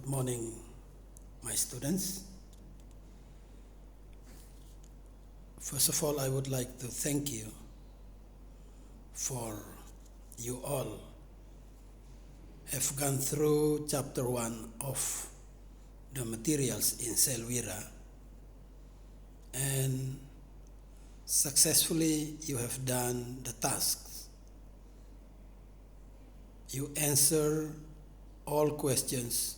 Good morning, my students. First of all, I would like to thank you for you all have gone through chapter 1 of the materials in Selwira, and successfully you have done the tasks. You answer all questions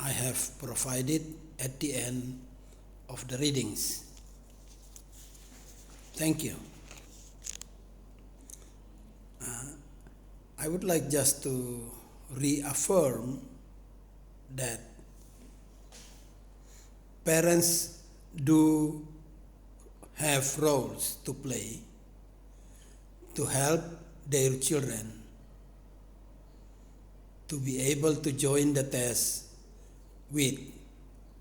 I have provided at the end of the readings. Thank you. I would like just to reaffirm that parents do have roles to play to help their children to be able to join the test with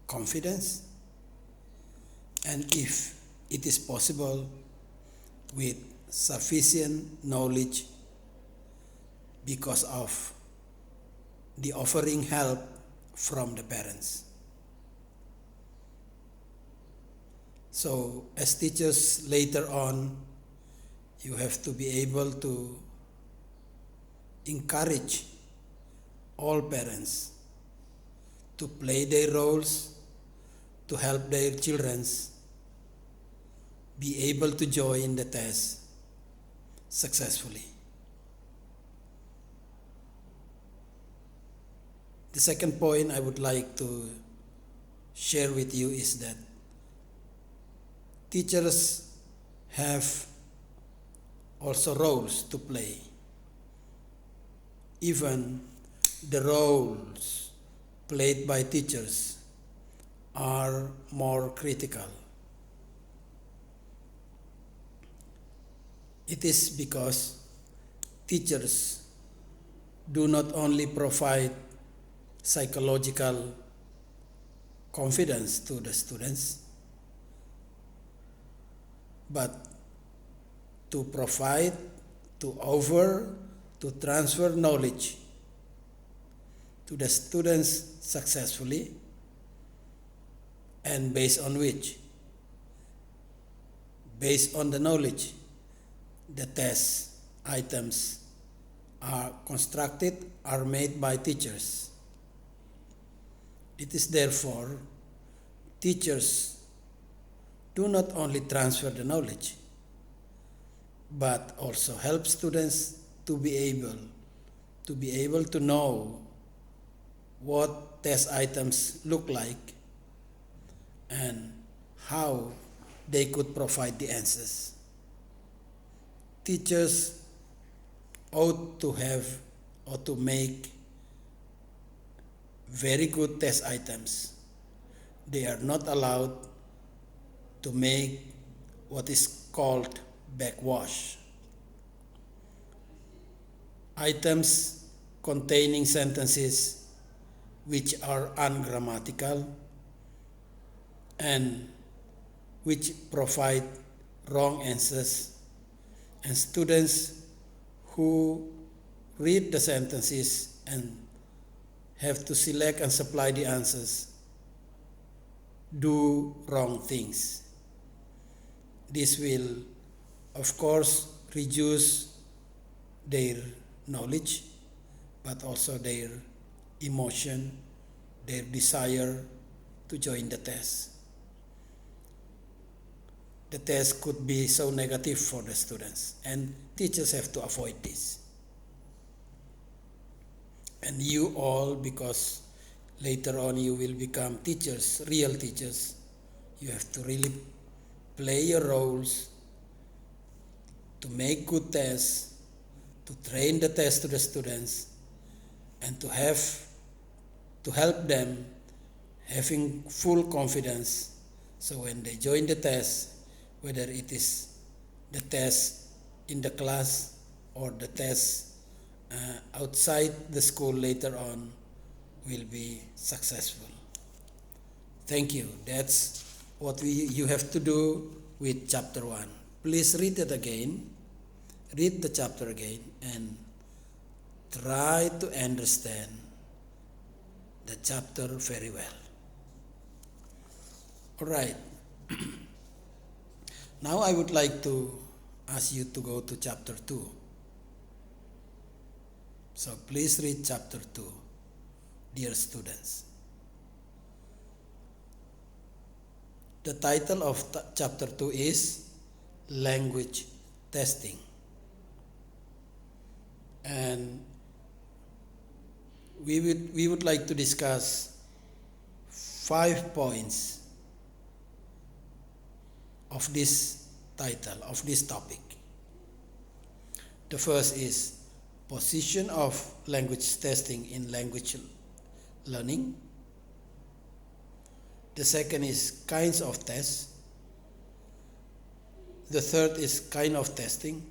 confidence, and if it is possible, with sufficient knowledge, because of the offering help from the parents. So as teachers later on, you have to be able to encourage all parents to play their roles to help their children be able to join the test successfully. The second point I would like to share with you is that teachers have also roles to play. Even the roles played by teachers are more critical. It is because teachers do not only provide psychological confidence to the students, but to provide, to transfer knowledge to the students successfully, and based on the knowledge, the test items are constructed, are made by teachers. It is therefore, teachers do not only transfer the knowledge, but also help students to be able to know what test items look like and how they could provide the answers. Teachers ought to have or to make very good test items. They are not allowed to make what is called backwash. Items containing sentences which are ungrammatical and which provide wrong answers, and students who read the sentences and have to select and supply the answers do wrong things. This will, of course, reduce their knowledge, but also their emotion, their desire to join the test. The test could be so negative for the students, and teachers have to avoid this. And you all, because later on you will become teachers, real teachers, you have to really play your roles to make good tests, to train the test to the students, and to help them having full confidence, so when they join the test, whether it is the test in the class or the test outside the school later on, will be successful. Thank you. That's what you have to do with chapter 1. Please read it again. Read the chapter again and try to understand the chapter very well. All right. Now I would like to ask you to go to chapter 2. So please read chapter 2, dear students. The title of chapter 2 is Language Testing. And we would like to discuss 5 points of this title, of this topic. The first is position of language testing in language learning. The second is kinds of tests. The third is kind of testing.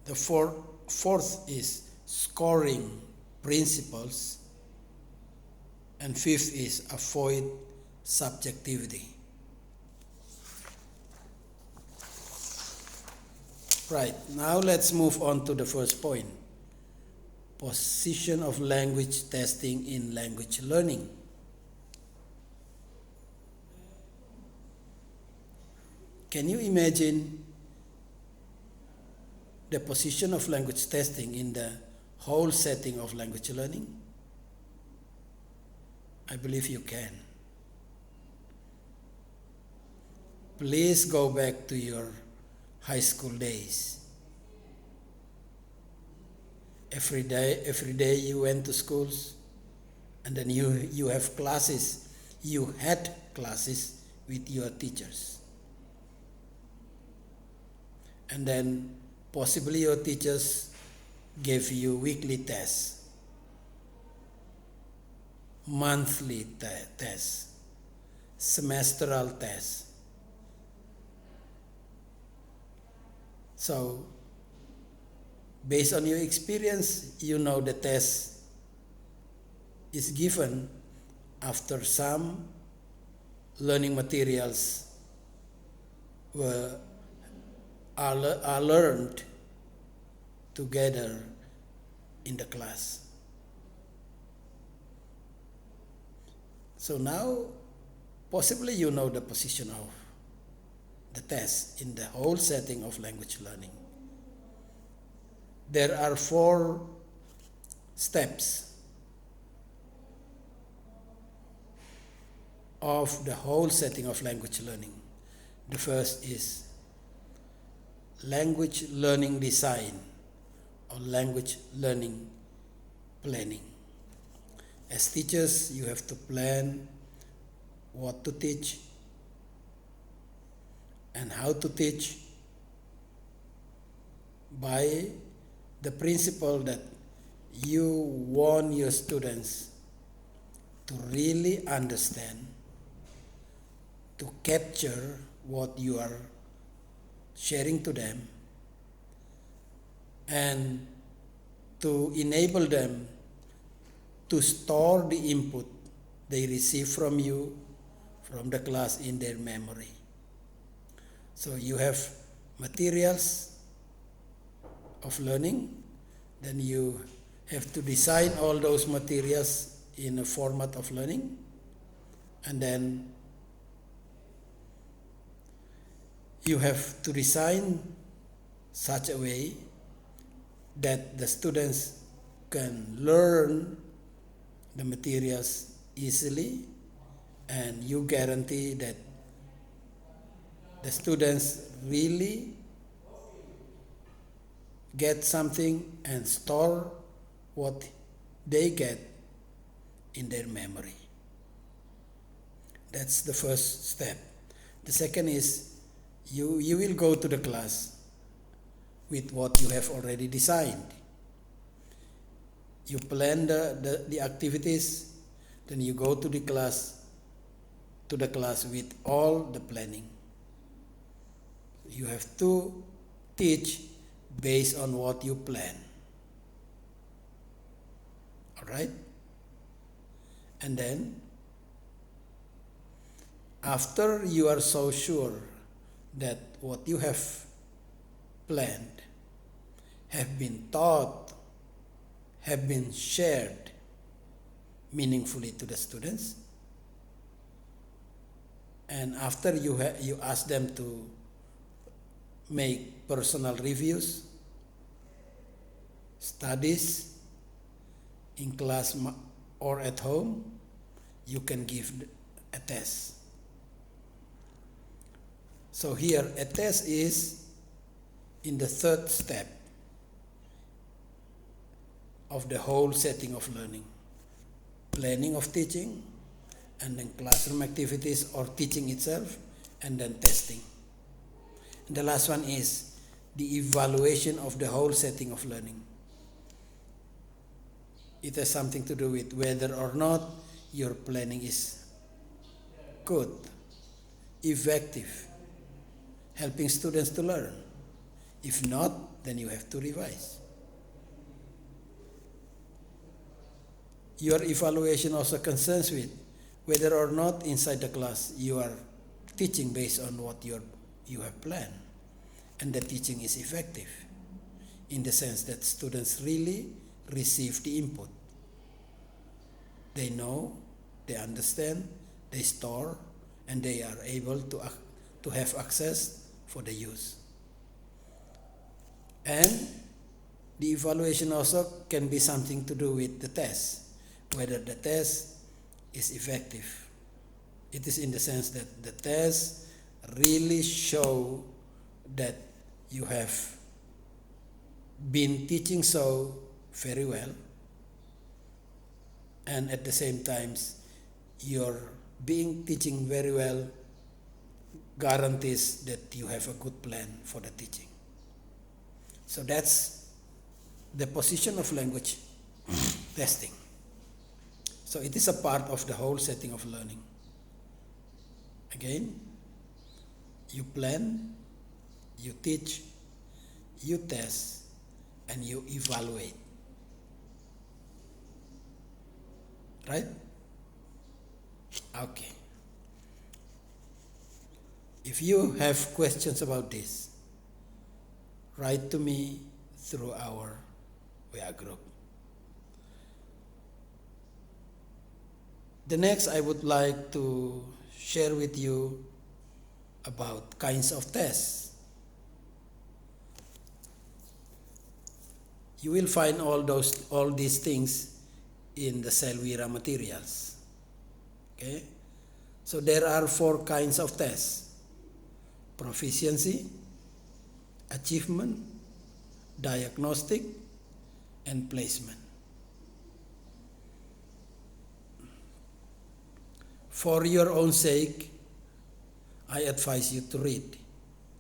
The fourth is scoring principles. And fifth is avoid subjectivity. Right, now let's move on to the first point. Position of language testing in language learning. Can you imagine the position of language testing in the whole setting of language learning? I believe you can. Please go back to your high school days. Every day you went to schools, and then you have classes. You had classes with your teachers. And then possibly your teachers gave you weekly tests, monthly tests, semestral tests. So, based on your experience, you know the test is given after some learning materials are learned together in the class. So now, possibly you know the position of the test in the whole setting of language learning. There are 4 steps of the whole setting of language learning. The first is language learning design or language learning planning. As teachers, you have to plan what to teach and how to teach by the principle that you want your students to really understand, to capture what you are sharing to them, and to enable them to store the input they receive from you, from the class, in their memory. So you have materials of learning, then you have to design all those materials in a format of learning, and then you have to design such a way that the students can learn the materials easily, and you guarantee that the students really get something and store what they get in their memory. That's the first step. The second is you will go to the class with what you have already designed. You plan the activities, then you go to the class with all the planning. You have to teach based on what you plan. All right? And then, after you are so sure that what you have planned have been taught, have been shared meaningfully to the students. And after you ask them to make personal reviews, studies in class or at home, you can give a test. So here a test is in the third step of the whole setting of learning. Planning of teaching, and then classroom activities or teaching itself, and then testing. And the last one is the evaluation of the whole setting of learning. It has something to do with whether or not your planning is good, effective, helping students to learn. If not, then you have to revise. Your evaluation also concerns with whether or not inside the class you are teaching based on what you have planned, and the teaching is effective in the sense that students really receive the input. They know, they understand, they store, and they are able to have access for the use. And the evaluation also can be something to do with the test, whether the test is effective. It is in the sense that the tests really show that you have been teaching so very well, and at the same time your being teaching very well guarantees that you have a good plan for the teaching. So that's the position of language testing. So it is a part of the whole setting of learning. Again, you plan, you teach, you test, and you evaluate. Right? Okay. If you have questions about this, write to me through our WA group. The next, I would like to share with you about kinds of tests. You will find all these things in the Selwira materials. Okay? So there are 4 kinds of tests: proficiency, achievement, diagnostic, and placement. For your own sake, I advise you to read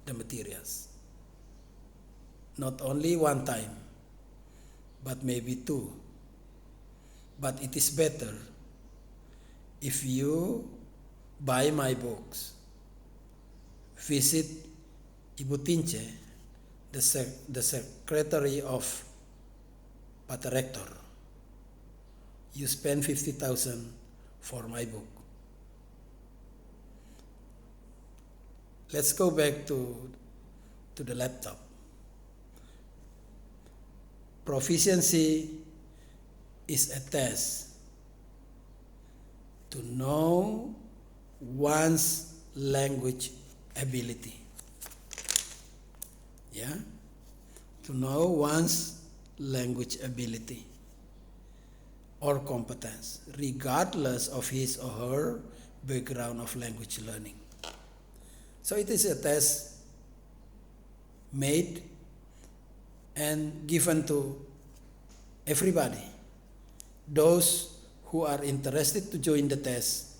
the materials. Not only one time, but maybe 2. But it is better if you buy my books, visit Ibu Tinche, the secretary of Pata Rector. You spend 50,000 for my book. Let's go back to the laptop. Proficiency is a test to know one's language ability. Yeah? To know one's language ability or competence, regardless of his or her background of language learning. So it is a test made and given to everybody. Those who are interested to join the test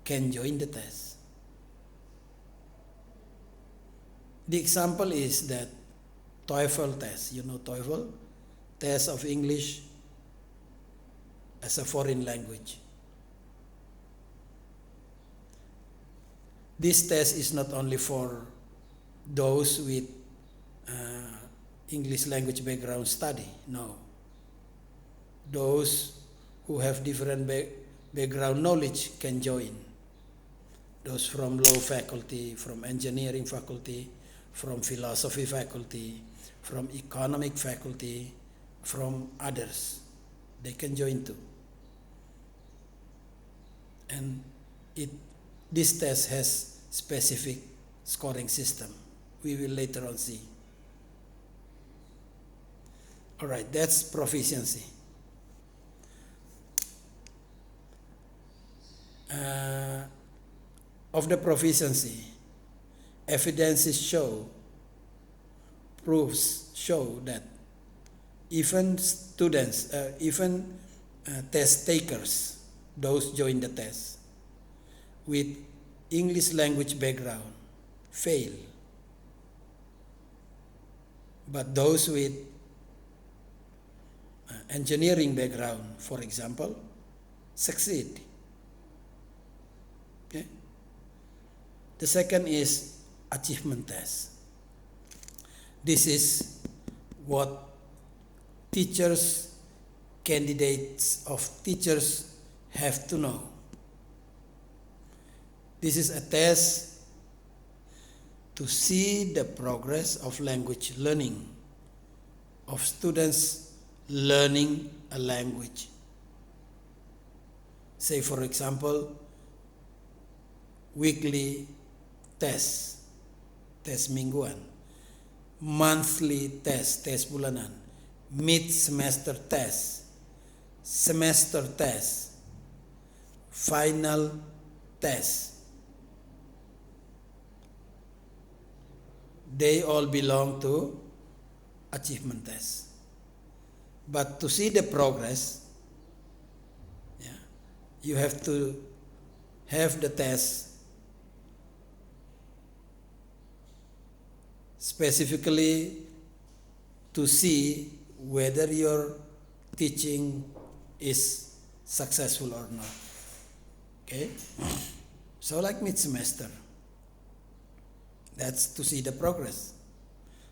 can join the test. The example is that TOEFL test. You know TOEFL? Test of English as a foreign language. This test is not only for those with English language background study, no. Those who have different background knowledge can join. Those from law faculty, from engineering faculty, from philosophy faculty, from economic faculty, from others, they can join too. and this test has specific scoring system. We will later on see. All right, that's proficiency. Of the proficiency, evidences show that even students, test takers, those join the test with English language background fail, but those with engineering background, for example, succeed. Okay? The second is achievement test. This is what candidates of teachers have to know. This is a test to see the progress of language learning, of students learning a language. Say, for example, weekly test mingguan, monthly test bulanan, mid-semester test, semester test, final test. They all belong to achievement test. But to see the progress, you have to have the test specifically to see whether your teaching is successful or not. Okay? So like mid-semester, that's to see the progress.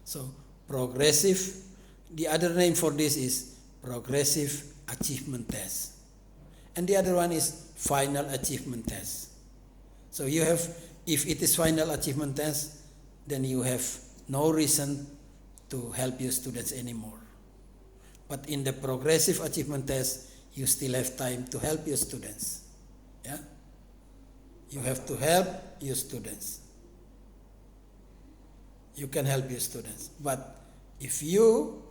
So progressive, the other name for this is progressive achievement test. And the other one is final achievement test. So you have, if it is final achievement test, then you have no reason to help your students anymore. But in the progressive achievement test, you still have time to help your students. Yeah? You have to help your students. You can help your students. But if you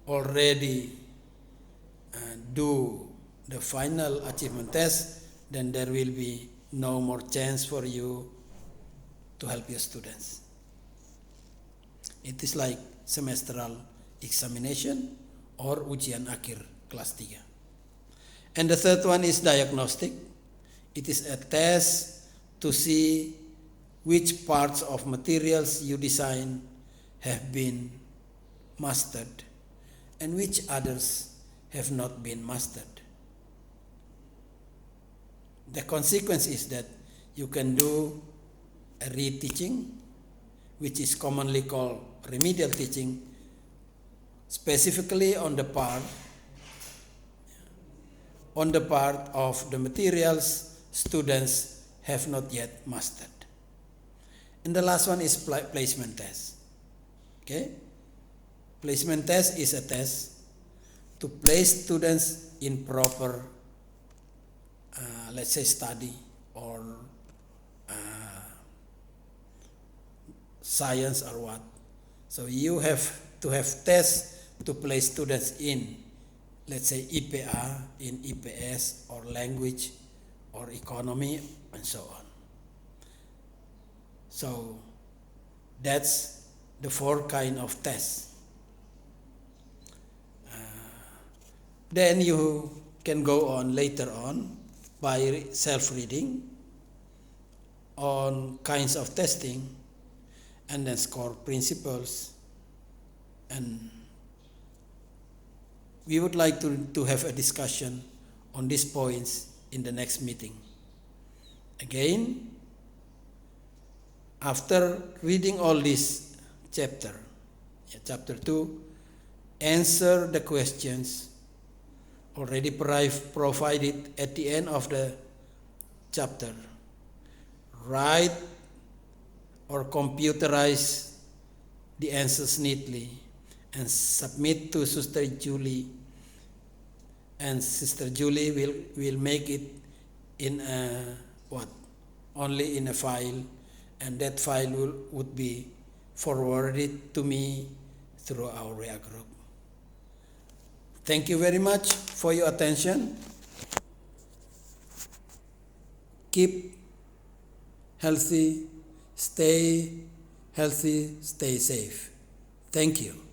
already do the final achievement test, then there will be no more chance for you to help your students. It is like semestral examination or ujian akhir kelas 3. And the third one is diagnostic. It is a test to see which parts of materials you design have been mastered and which others have not been mastered. The consequence is that you can do a reteaching, which is commonly called remedial teaching, specifically on the part of the materials students have not yet mastered. And the last one is placement test. Okay? Placement test is a test to place students in proper, let's say, study or science or what. So you have to have tests to place students in, let's say, IPA, in IPS, or language, or economy, and so on. So that's the 4 kind of tests. Then you can go on later on by self-reading on kinds of testing and then score principles. And we would like to have a discussion on these points in the next meeting. Again, after reading all this chapter 2, answer the questions already provided at the end of the chapter. Write or computerize the answers neatly and submit to Sister Julie, and Sister Julie will make it in a what? Only in a file, and that file would be forwarded to me through our React group. Thank you very much for your attention. Keep healthy, stay safe. Thank you.